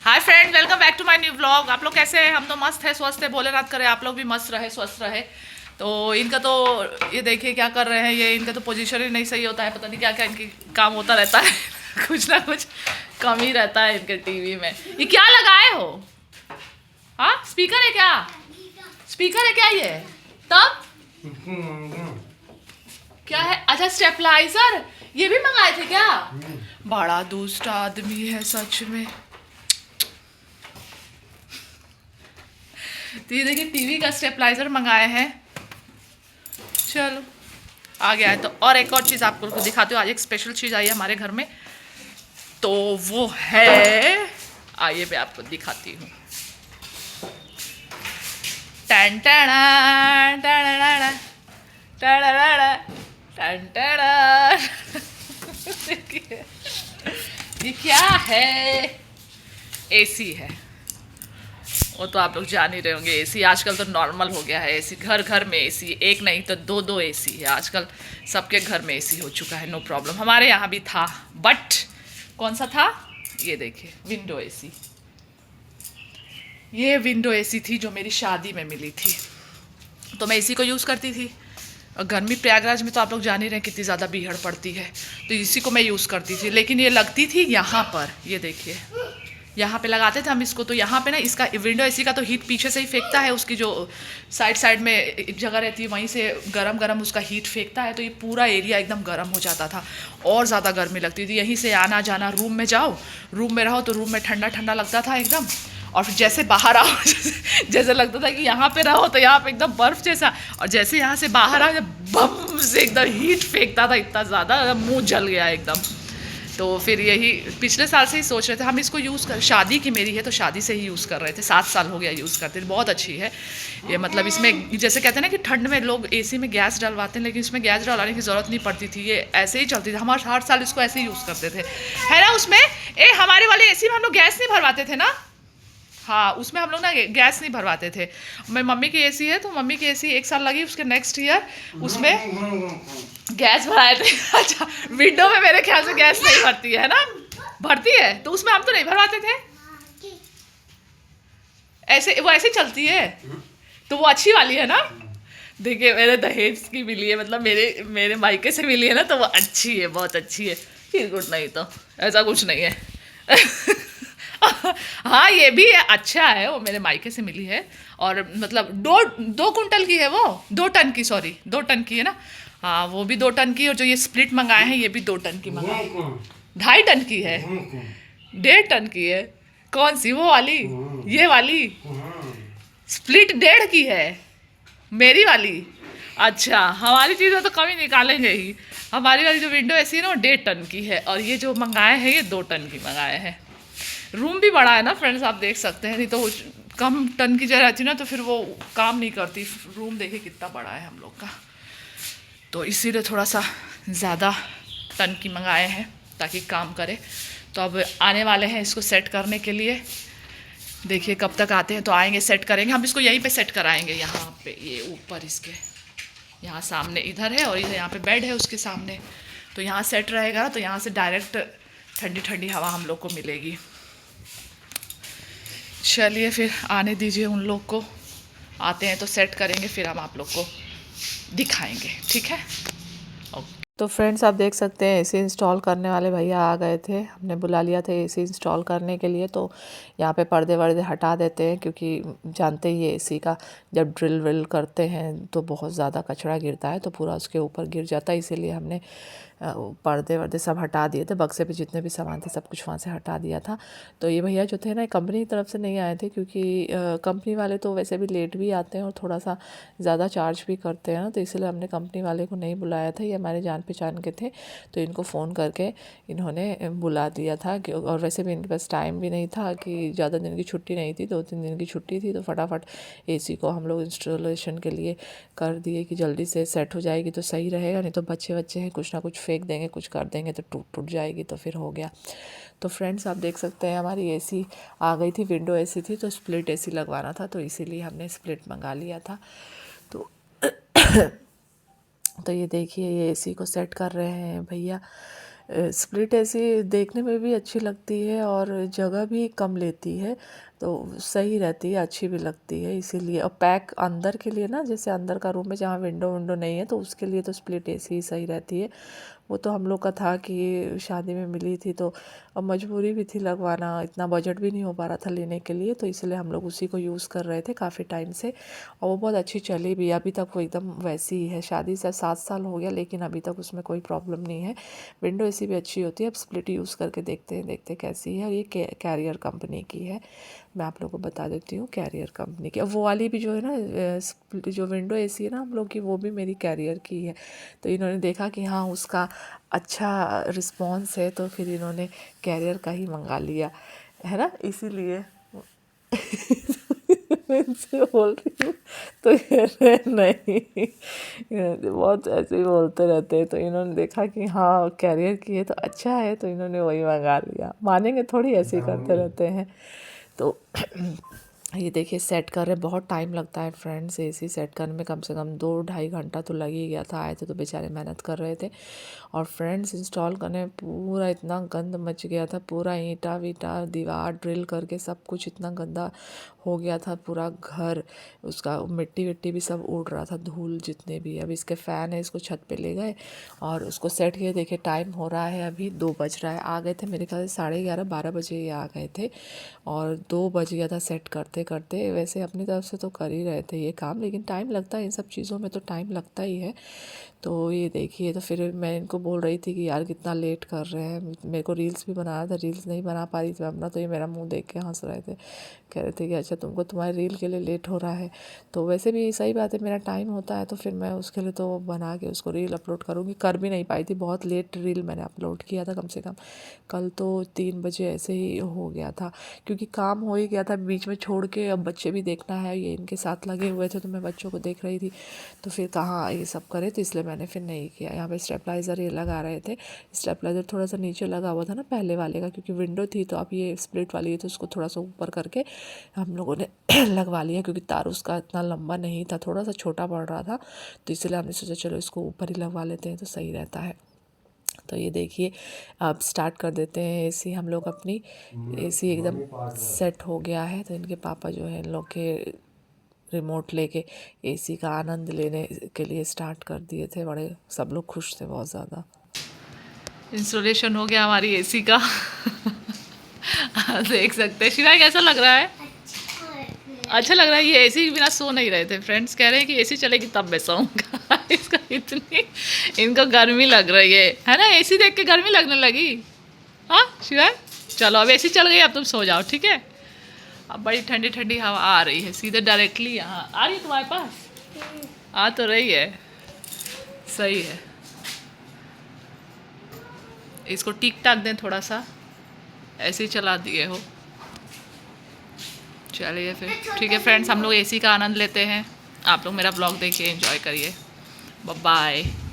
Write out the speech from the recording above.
Hi friend, welcome back to my new vlog. आप लोग कैसे हैं? हम तो मस्त है, स्वस्थ है, भोलेनाथ करे आप लोग भी मस्त रहे, स्वस्थ रहे। तो इनका तो ये देखिए क्या कर रहे हैं, ये इनका तो पोजीशन ही नहीं सही होता है, पता नहीं क्या क्या इनकी काम होता रहता है कुछ ना कुछ कमी रहता है इनके टीवी में। ये क्या लगाए हो? हाँ, स्पीकर है क्या? स्पीकर है क्या ये? तब क्या है? अच्छा, स्टेपलाइजर ये भी मंगाए थे क्या? बड़ा दुष्ट आदमी है सच में। तो ये देखिए टीवी का स्टेपलाइजर मंगाए हैं। चलो आ गया है तो और एक और चीज़ आपको दिखाती हूँ। आज एक स्पेशल चीज़ आई है हमारे घर में, तो वो है, आइए मैं आपको दिखाती हूँ। टन टन टन टन टन टन। देखिए ये क्या है? एसी है। वो तो आप लोग जान ही रहे होंगे, एसी आजकल तो नॉर्मल हो गया है। एसी घर घर में एसी, एक नहीं तो दो दो एसी है आजकल। सबके घर में एसी हो चुका है, नो प्रॉब्लम। हमारे यहाँ भी था, बट कौन सा था? ये देखिए विंडो एसी। ये विंडो एसी थी जो मेरी शादी में मिली थी, तो मैं इसी को यूज़ करती थी। और गर्मी प्रयागराज में तो आप लोग जान ही रहे हैं कितनी ज़्यादा बीहड़ पड़ती है, तो इसी को मैं यूज़ करती थी। लेकिन ये लगती थी यहाँ पर, ये देखिए यहाँ पे लगाते थे हम इसको। तो यहाँ पे ना इसका विंडो एसी का तो हीट पीछे से ही फेंकता है, उसकी जो साइड साइड में एक जगह रहती है वहीं से गरम गरम उसका हीट फेंकता है। तो ये पूरा एरिया एकदम गर्म हो जाता था और ज़्यादा गर्मी लगती थी। यहीं से आना जाना, रूम में जाओ, रूम में रहो तो रूम में ठंडा ठंडा लगता था एकदम। और फिर जैसे बाहर आओ जैसे लगता था कि यहाँ पे रहो तो यहाँ पे एकदम बर्फ़ जैसा, और जैसे यहाँ से बाहर आओ बम से एकदम हीट फेंकता था, इतना ज़्यादा मुंह जल गया एकदम। तो फिर यही पिछले साल से ही सोच रहे थे हम इसको यूज़ कर, शादी की मेरी है तो शादी से ही यूज़ कर रहे थे। 7 साल हो गया यूज़ करते, बहुत अच्छी है ये। मतलब इसमें जैसे कहते हैं ना कि ठंड में लोग एसी में गैस डलवाते हैं, लेकिन इसमें गैस डलवाने की ज़रूरत नहीं पड़ती थी, ये ऐसे ही चलती थी। हम हर साल इसको ऐसे ही यूज़ करते थे, है ना। उसमें हमारे वाले एसी में हम लोग गैस नहीं भरवाते थे ना। हाँ, उसमें हम लोग ना गैस नहीं भरवाते थे। मेरी मम्मी की एसी है तो मम्मी की एसी 1 साल लगी, उसके नेक्स्ट ईयर उसमें गैस भराए थे। अच्छा, विंडो में मेरे ख्याल से गैस नहीं भरती है ना? भरती है तो उसमें हम तो नहीं भरवाते थे। ऐसे वो ऐसे चलती है, तो वो अच्छी वाली है ना। देखिए मेरे दहेज की मिली है, मतलब मेरे मेरे मायके से मिली है ना, तो वो अच्छी है, बहुत अच्छी है। फिर गुड नहीं तो ऐसा कुछ नहीं है। हाँ ये भी है, अच्छा है, वो मेरे मायके से मिली है। और मतलब 2 कुंटल की है वो, 2 टन की, सॉरी 2 टन की है ना। हाँ वो भी 2 टन की, और जो ये स्प्लिट मंगाए हैं ये भी 2 टन की मंगाए हैं। 2.5 टन की है, 1.5 टन की है। कौन सी, वो वाली? ये वाली स्प्लिट 1.5 की है, मेरी वाली। अच्छा, हमारी चीज़ें तो कभी निकालेंगे ही। हमारी वाली जो विंडो ऐसी है ना वो 1.5 टन की है, और ये जो मंगाए हैं ये 2 टन की मंगाए हैं। रूम भी बड़ा है ना फ्रेंड्स, आप देख सकते हैं। नहीं तो वो कम टन की जगह रहती ना तो फिर वो काम नहीं करती। रूम देखिए कितना बड़ा है हम लोग का, तो इसीलिए थोड़ा सा ज़्यादा टन की मंगाए हैं ताकि काम करे। तो अब आने वाले हैं इसको सेट करने के लिए। देखिए कब तक आते हैं, तो आएंगे सेट करेंगे। हम इसको यहीं पे सेट कराएंगे, यहाँ पे ये ऊपर इसके यहाँ सामने इधर है, और इधर यहाँ पे बेड है उसके सामने। तो यहाँ सेट रहेगा, तो यहाँ से डायरेक्ट ठंडी ठंडी हवा हम लोग को मिलेगी। चलिए फिर आने दीजिए उन लोग को, आते हैं तो सेट करेंगे, फिर हम आप लोग को दिखाएंगे, ठीक है। ओके। तो फ्रेंड्स आप देख सकते हैं एसी इंस्टॉल करने वाले भैया आ गए थे, हमने बुला लिया था एसी इंस्टॉल करने के लिए। तो यहाँ पे पर्दे वर्दे हटा देते हैं, क्योंकि जानते ही एसी का जब ड्रिल विल करते हैं तो बहुत ज़्यादा कचरा गिरता है, तो पूरा उसके ऊपर गिर जाता है। इसीलिए हमने पर्दे वर्दे सब हटा दिए थे, बक्से पे जितने भी सामान थे सब कुछ वहाँ से हटा दिया था। तो ये भैया जो थे ना कंपनी की तरफ से नहीं आए थे, क्योंकि कंपनी वाले तो वैसे भी लेट भी आते हैं और थोड़ा सा ज़्यादा चार्ज भी करते हैं ना, तो इसलिए हमने कंपनी वाले को नहीं बुलाया था। ये हमारे जान पहचान के थे, तो इनको फ़ोन करके इन्होंने बुला दिया था कि, और वैसे भी इनके पास टाइम भी नहीं था कि ज़्यादा दिन की छुट्टी नहीं थी, 2-3 दिन की छुट्टी थी। तो फटाफट एसी को हम लोग इंस्टॉलेशन के लिए कर दिए कि जल्दी से सेट हो जाएगी तो सही रहेगा, नहीं तो बच्चे बच्चे हैं कुछ ना कुछ फेंक देंगे, कुछ कर देंगे तो टूट टूट जाएगी। तो फिर हो गया। तो फ्रेंड्स आप देख सकते हैं हमारी एसी आ गई थी, विंडो एसी थी, तो स्प्लिट एसी लगवाना था, तो इसीलिए हमने स्प्लिट मंगा लिया था। तो तो ये देखिए ये एसी को सेट कर रहे हैं भैया। स्प्लिट एसी देखने में भी अच्छी लगती है और जगह भी कम लेती है, तो सही रहती है, अच्छी भी लगती है इसीलिए। और पैक अंदर के लिए ना, जैसे अंदर का रूम में जहाँ विंडो विंडो नहीं है, तो उसके लिए तो स्प्लिट एसी ही सही रहती है। वो तो हम लोग का था कि शादी में मिली थी, तो अब मजबूरी भी थी लगवाना, इतना बजट भी नहीं हो पा रहा था लेने के लिए, तो इसलिए हम लोग उसी को यूज़ कर रहे थे काफ़ी टाइम से। और वो बहुत अच्छी चली भी, अभी तक वो एकदम वैसी ही है। शादी से 7 साल हो गया लेकिन अभी तक उसमें कोई प्रॉब्लम नहीं है। विंडो एसी भी अच्छी होती है। अब स्प्लिट यूज़ करके देखते कैसी है। और ये कैरियर कंपनी की है, मैं आप लोगों को बता देती हूँ, कैरियर कंपनी की। अब वो वाली भी जो है ना, जो विंडो एसी है ना हम लोग की, वो भी मेरी कैरियर की है। तो इन्होंने देखा कि हाँ उसका अच्छा रिस्पॉन्स है, तो फिर इन्होंने कैरियर का ही मंगा लिया है ना, इसीलिए मैं इनसे बोल रही हूँ। तो कह रहे हैं, नहीं, बहुत ऐसे ही बोलते रहते हैं। तो इन्होंने देखा कि हाँ कैरियर की है तो अच्छा है, तो इन्होंने वही मंगा लिया। मानेंगे थोड़ी, ऐसे ही करते रहते हैं। तो ये देखिए सेट कर रहे, बहुत टाइम लगता है फ्रेंड्स। एसी सेट करने में कम से कम 2-2.5 घंटा तो लग ही गया था। आए थे तो बेचारे मेहनत कर रहे थे। और फ्रेंड्स इंस्टॉल करने में पूरा इतना गंद मच गया था, पूरा ईंटा वीटा दीवार ड्रिल करके सब कुछ इतना गंदा हो गया था पूरा घर। उसका मिट्टी विट्टी भी सब उड़ रहा था, धूल जितने भी। अब इसके फ़ैन है, इसको छत पे ले गए और उसको सेट किए। देखिए टाइम हो रहा है, अभी 2 बज रहा है। आ गए थे मेरे ख्याल से 11:30-12 बजे ही आ गए थे, और 2 बज गया था सेट करते करते। वैसे अपनी तरफ से तो कर ही रहे थे ये काम, लेकिन टाइम लगता है इन सब चीज़ों में, तो टाइम लगता ही है। तो ये देखिए, तो फिर मैं इनको बोल रही थी कि यार कितना लेट कर रहे हैं। मेरे को रील्स भी बनाना था, रील्स नहीं बना पा रही थी मैं अपना। तो ये मेरा मुंह देख के हंस रहे थे, कह रहे थे कि अच्छा तुमको तुम्हारे रील के लिए लेट हो रहा है। तो वैसे भी सही बात है, मेरा टाइम होता है तो फिर मैं उसके लिए तो बना के उसको रील अपलोड करूँगी। कर भी नहीं पाई थी, बहुत लेट रील मैंने अपलोड किया था। कम से कम कल तो 3 बजे ऐसे ही हो गया था, क्योंकि काम हो ही गया था बीच में छोड़ के। अब बच्चे भी देखना है, ये इनके साथ लगे हुए थे, तो मैं बच्चों को देख रही थी। तो फिर कहाँ ये सब करे, तो इसलिए मैंने फिर नहीं किया। यहाँ पे स्टेबलाइज़र ये लगा रहे थे। स्टेबलाइज़र थोड़ा सा नीचे लगा हुआ था ना पहले वाले का, क्योंकि विंडो थी। तो अब ये स्प्लिट वाली है, तो उसको थोड़ा सा ऊपर करके हम लोगों ने लगवा लिया, क्योंकि तार उसका इतना लंबा नहीं था, थोड़ा सा छोटा पड़ रहा था। तो इसलिए हमने सोचा चलो इसको ऊपर ही लगवा लेते हैं, तो सही रहता है। तो ये देखिए अब स्टार्ट कर देते हैं एसी हम लोग अपनी। एसी एकदम सेट हो गया है, तो इनके पापा जो है इन लोग के रिमोट लेके एसी का आनंद लेने के लिए स्टार्ट कर दिए थे। बड़े सब लोग खुश थे बहुत ज़्यादा। इंस्टॉलेशन हो गया हमारी एसी का। देख सकते हैं। शिवाय कैसा लग रहा है? अच्छा लग रहा है। ये एसी के बिना सो नहीं रहे थे। फ्रेंड्स कह रहे हैं कि एसी चलेगी तब मैं सोऊंगा। इसका इतनी इनको गर्मी लग रही है ना? एसी देख के गर्मी लगने लगी। हाँ शिवाय, चलो अब एसी चल गई, अब तुम सो जाओ, ठीक है? अब बड़ी ठंडी ठंडी हवा आ रही है सीधे डायरेक्टली यहाँ आ रही है तुम्हारे पास। आ तो रही है, सही है। इसको टिक टाक दें थोड़ा सा, ऐसे ही चला दिए हो। चलिए फिर ठीक है फ्रेंड्स, हम लोग एसी का आनंद लेते हैं। आप लोग मेरा ब्लॉग देखिए, एंजॉय करिए। Bye bye.